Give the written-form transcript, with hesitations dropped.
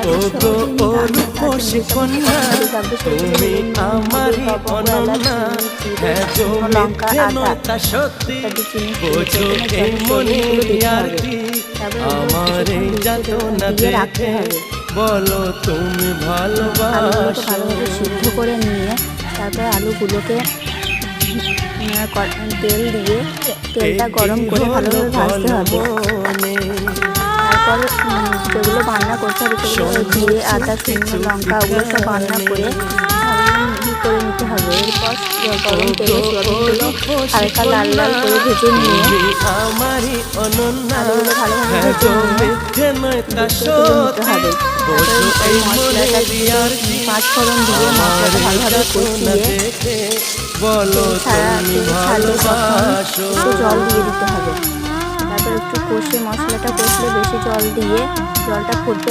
রূপসী কন্যা তুমি আমারই অনন্যা, হ্যাঁ গো মিথ্যে নয় তা সত্যি, বোঝো এই মনের আর কি, আমার এই যাতনা দেখে বলো তুমি ভালোবাসো। সিদ্ধ করে নিয়ে তারপর আলুগুলোকে তেল দিয়ে তেলটা গরম করে ভালোভাবে ভাজতে হবে। তারপর যেগুলো রান্না করতে হবে সেগুলো জিরে আদা শুকনো লঙ্কা ওগুলো সব রান্না করে নিতে হবে। এরপর গরম তেলে সোয়াবিনগুলো হালকা লাল লাল করে ভেজে নিয়ে আলুগুলো ভালোভাবে ভেজে নিয়ে নিতে হবে। তারপরে মশলাটা পাঁচফোড়ন দিয়ে মশলাটা ভালোভাবে কষিয়ে একটু জল দিয়ে দিতে হবে। তারপর একটু কষে মশলাটা কষলে বেশি জল দিয়ে জলটা ফুটতে